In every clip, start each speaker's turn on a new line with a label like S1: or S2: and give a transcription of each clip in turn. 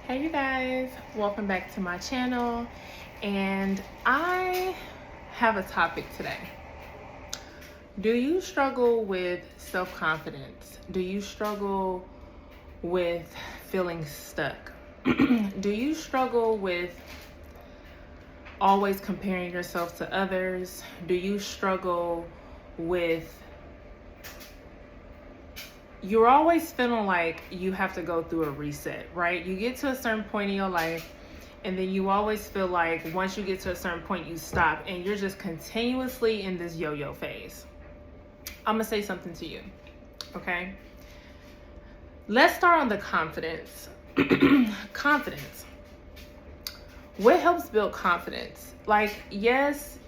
S1: Hey you guys, welcome back to my channel, and I have a topic today. Do you struggle with self-confidence? Do you struggle with feeling stuck? Do you struggle with always comparing yourself to others? Do you struggle with you're always feeling like you have to go through a reset, right? You get to a certain point in your life, and then you always feel like once you get to a certain point, you stop, and you're just continuously in this yo-yo phase. I'm gonna say something to you, okay? Let's start on the confidence. Confidence. What helps build confidence? Like, yes,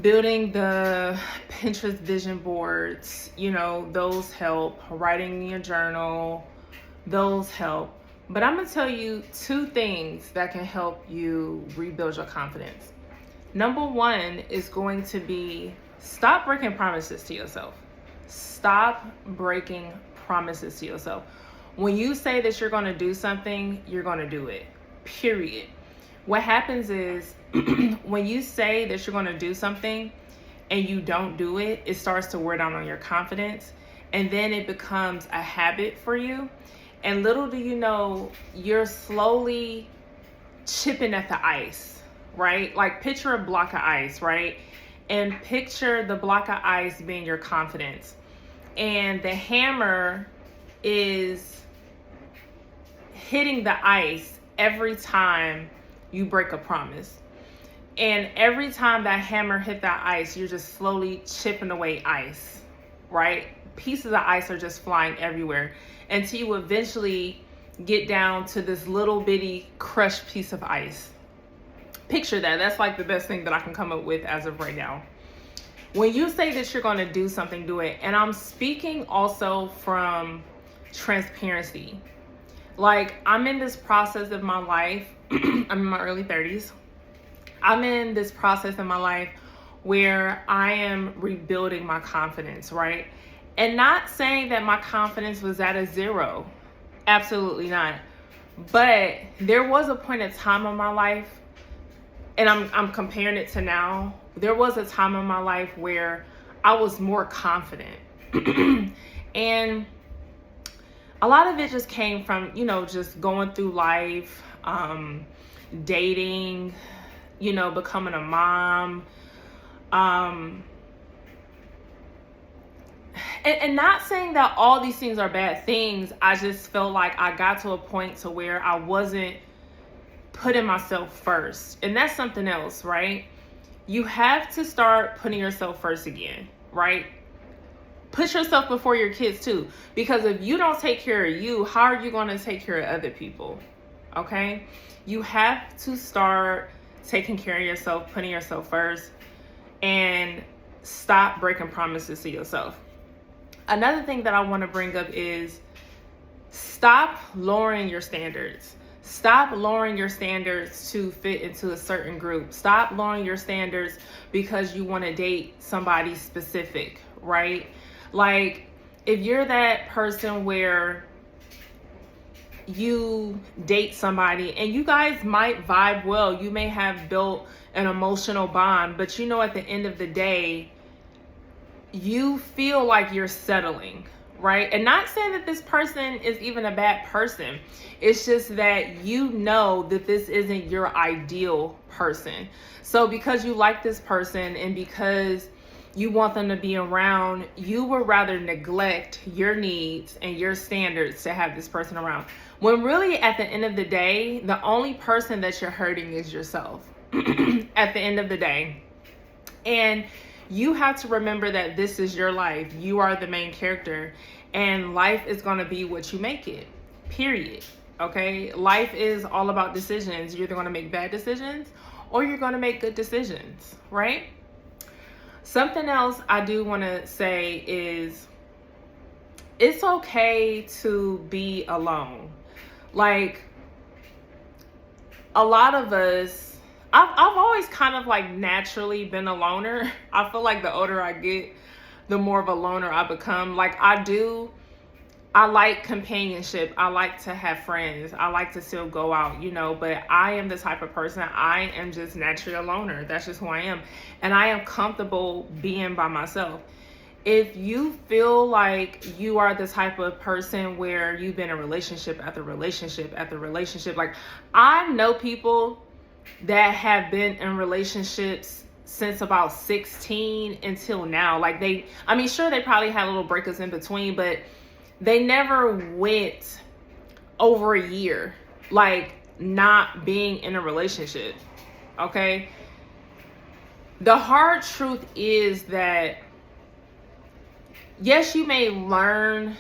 S1: building the Pinterest vision boards, those help. Writing in your journal, those help. But I'm gonna tell you two things that can help you rebuild your confidence. Number one is going to be stop breaking promises to yourself. Stop breaking promises to yourself. When you say that you're gonna do something, you're gonna do it, period. What happens is when you say that you're going to do something and you don't do it, it starts to wear down on your confidence, and then it becomes a habit for you. And little do you know, you're slowly chipping at the ice, right? Like, picture a block of ice, right? And picture the block of ice being your confidence. And the hammer is hitting the ice every time you break a promise. And every time that hammer hit that ice, you're just slowly chipping away ice, right? Pieces of ice are just flying everywhere until you eventually get down to this little bitty crushed piece of ice. Picture that. That's like the best thing that I can come up with as of right now. When you say that you're going to do something, do it. And I'm speaking also from transparency. Like, I'm in this process of my life. I'm in my early 30s. I'm in this process in my life where I am rebuilding my confidence, right? And not saying that my confidence was at a zero. Absolutely not. But there was a point in time in my life, and I'm comparing it to now. There was a time in my life where I was more confident. And a lot of it just came from, just going through life, dating, becoming a mom, and not saying that all these things are bad things. I just felt like I got to a point to where I wasn't putting myself first. And that's something else, right? You have to start putting yourself first again, right? Put yourself before your kids too, because if you don't take care of you, how are you going to take care of other people? Okay? You have to start taking care of yourself, putting yourself first, and stop breaking promises to yourself. Another thing that I want to bring up is stop lowering your standards. Stop lowering your standards to fit into a certain group. Stop lowering your standards because you want to date somebody specific, right? Like, if you're that person where you date somebody and you guys might vibe well, you may have built an emotional bond, but at the end of the day, you feel like you're settling, right? And not saying that this person is even a bad person. It's just that that this isn't your ideal person. So because you like this person and because you want them to be around, you would rather neglect your needs and your standards to have this person around. When really, at the end of the day, the only person that you're hurting is yourself at the end of the day. And you have to remember that this is your life. You are the main character, and life is going to be what you make it, period. Okay? Life is all about decisions. You're either going to make bad decisions or you're going to make good decisions, right? Something else I do want to say is it's okay to be alone. Like, a lot of us, I've always kind of like naturally been a loner. I feel like the older I get, the more of a loner I become. Like, I I like companionship. I like to have friends. I like to still go out, but I am the type of person, I am just naturally a loner. That's just who I am. And I am comfortable being by myself. If you feel like you are the type of person where you've been in relationship after relationship after relationship, like I know people that have been in relationships since about 16 until now. Like sure, they probably had little breakups in between, but they never went over a year, like not being in a relationship. Okay. The hard truth is that yes, you may learn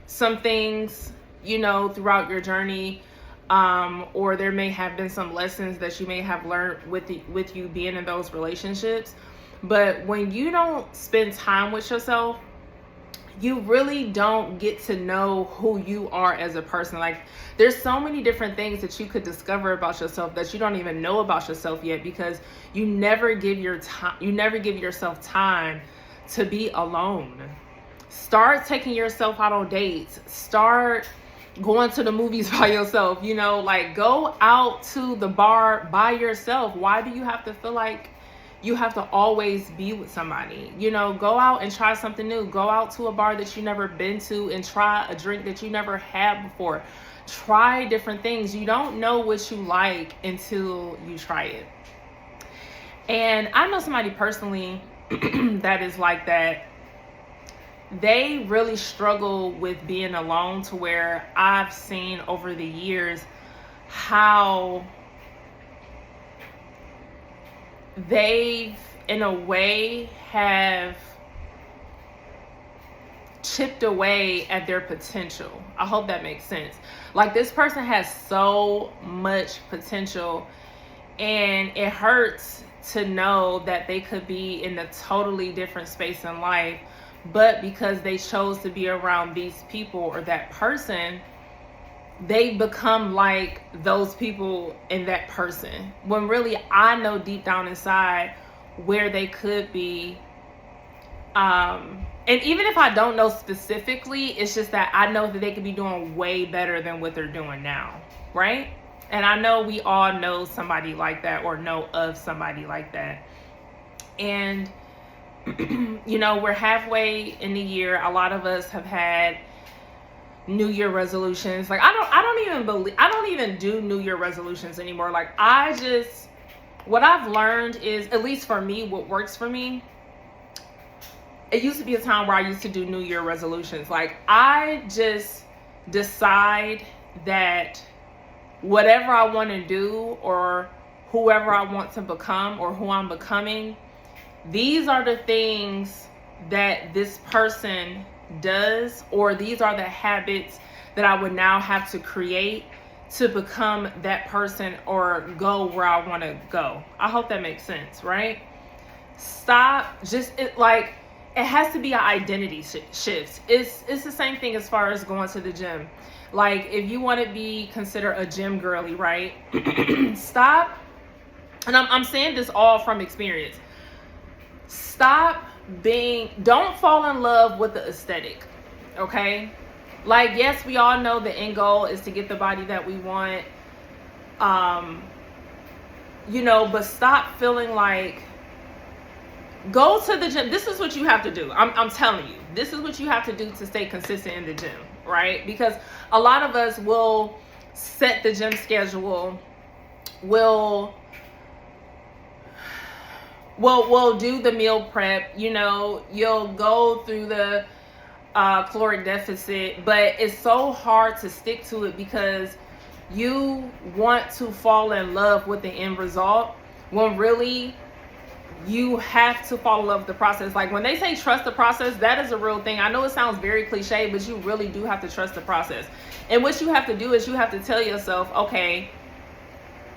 S1: some things, throughout your journey, or there may have been some lessons that you may have learned with you being in those relationships. But when you don't spend time with yourself, you really don't get to know who you are as a person. Like there's so many different things that you could discover about yourself that you don't even know about yourself yet, because you never give yourself time to be alone. Start taking yourself out on dates. Start going to the movies by yourself. Like go out to the bar by yourself. Why do you have to feel like you have to always be with somebody? Go out and try something new. Go out to a bar that you've never been to and try a drink that you never had before. Try different things. You don't know what you like until you try it. And I know somebody personally that is like that. They really struggle with being alone, to where I've seen over the years how they, in a way, have chipped away at their potential. I hope that makes sense. Like this person has so much potential, and it hurts to know that they could be in a totally different space in life, but because they chose to be around these people or that person, they become like those people and that person, when really I know deep down inside where they could be. And even if I don't know specifically, it's just that I know that they could be doing way better than what they're doing now, right? And I know we all know somebody like that, or know of somebody like that. And we're halfway in the year. A lot of us have had New Year resolutions. Like I don't even do New Year resolutions anymore. Like what I've learned is, at least for me, what works for me. It used to be a time where I used to do New Year resolutions. Like I just decide that whatever I want to do, or whoever I want to become, or who I'm becoming, these are the things that this person does, or these are the habits that I would now have to create to become that person or go where I want to go. I hope that makes sense, right? It has to be an identity shift. It's the same thing as far as going to the gym. Like if you want to be considered a gym girly, right? Stop. And I'm saying this all from experience. Don't fall in love with the aesthetic, okay? Like, yes, we all know the end goal is to get the body that we want, but stop feeling like, go to the gym. This is what you have to do. I'm telling you, this is what you have to do to stay consistent in the gym, right? Because a lot of us will set the gym schedule, we'll do the meal prep, you'll go through the caloric deficit, but it's so hard to stick to it because you want to fall in love with the end result, when really you have to fall in love with the process. Like when they say trust the process, that is a real thing. I know it sounds very cliche, but you really do have to trust the process. And what you have to do is you have to tell yourself, okay,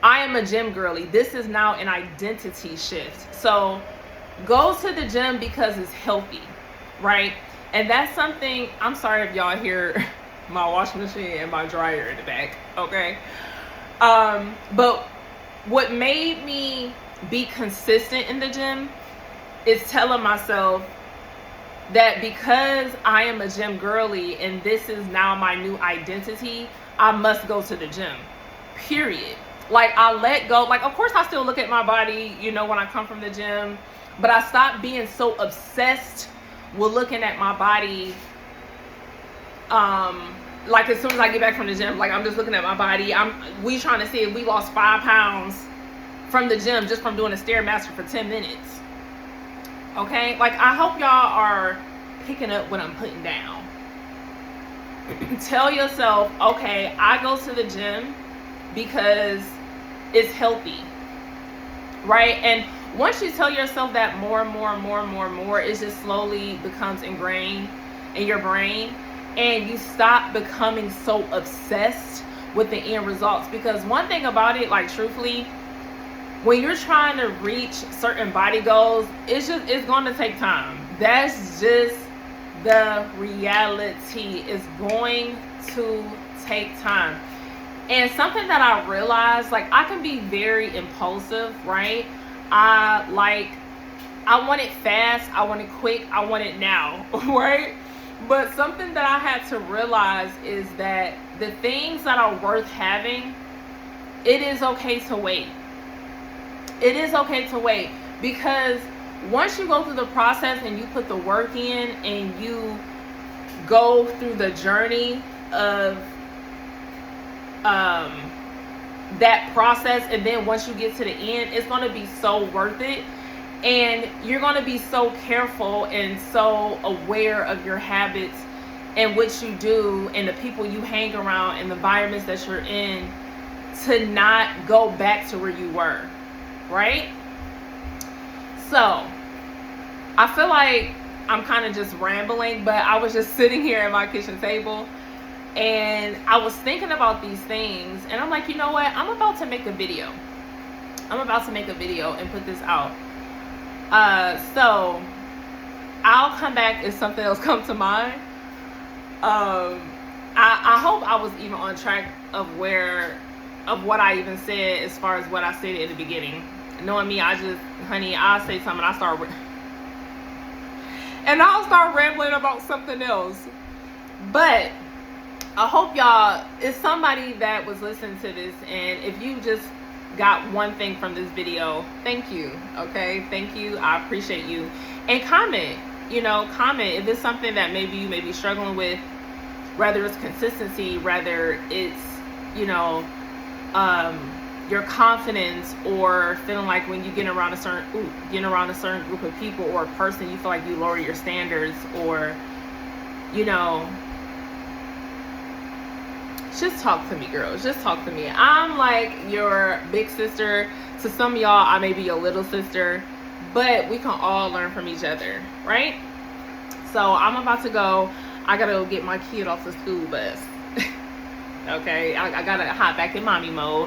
S1: I am a gym girly. This is now an identity shift. So go to the gym because it's healthy, right? And that's something, I'm sorry if y'all hear my washing machine and my dryer in the back, okay? But what made me be consistent in the gym is telling myself, that because I am a gym girly and this is now my new identity, I must go to the gym. Period. Like, I let go. Like, of course I still look at my body, you know, when I come from the gym, but I stopped being so obsessed with looking at my body. Like, as soon as I get back from the gym, like, I'm just looking at my body. We trying to see if we lost 5 pounds from the gym just from doing a Stairmaster for 10 minutes. Okay? Like, I hope y'all are picking up what I'm putting down. Tell yourself, okay, I go to the gym because it's healthy. Right? And once you tell yourself that more and more and more and more and more, it just slowly becomes ingrained in your brain. And you stop becoming so obsessed with the end results. Because one thing about it, like, truthfully, when you're trying to reach certain body goals, it's going to take time. That's just the reality. It's going to take time. And something that I realized, like, I can be very impulsive, right? I want it fast, I want it quick, I want it now, right? But something that I had to realize is that the things that are worth having, it is okay to wait. It is okay to wait, because once you go through the process and you put the work in and you go through the journey of that process, and then once you get to the end, it's going to be so worth it. And you're going to be so careful and so aware of your habits and what you do and the people you hang around and the environments that you're in to not go back to where you were, right? So I feel like I'm kind of just rambling, but I was just sitting here at my kitchen table and I was thinking about these things, and I'm like, you know what? I'm about to make a video. I'm about to make a video and put this out. So I'll come back if something else comes to mind. I hope I was even on track of what I even said as far as what I said in the beginning. Knowing me, I'll say something, I'll start rambling about something else. But I hope y'all, it's somebody that was listening to this, and if you just got one thing from this video, thank you. Okay, thank you. I appreciate you. And comment if it's something that maybe you may be struggling with, whether it's consistency, whether it's your confidence, or feeling like when you get around a certain group of people or a person, you feel like you lower your standards, or just talk to me, girls. Just talk to me. I'm like your big sister. To some of y'all, I may be your little sister, but we can all learn from each other, right? So I'm about to go. I gotta go get my kid off the school bus. Okay, I gotta hop back in mommy mode.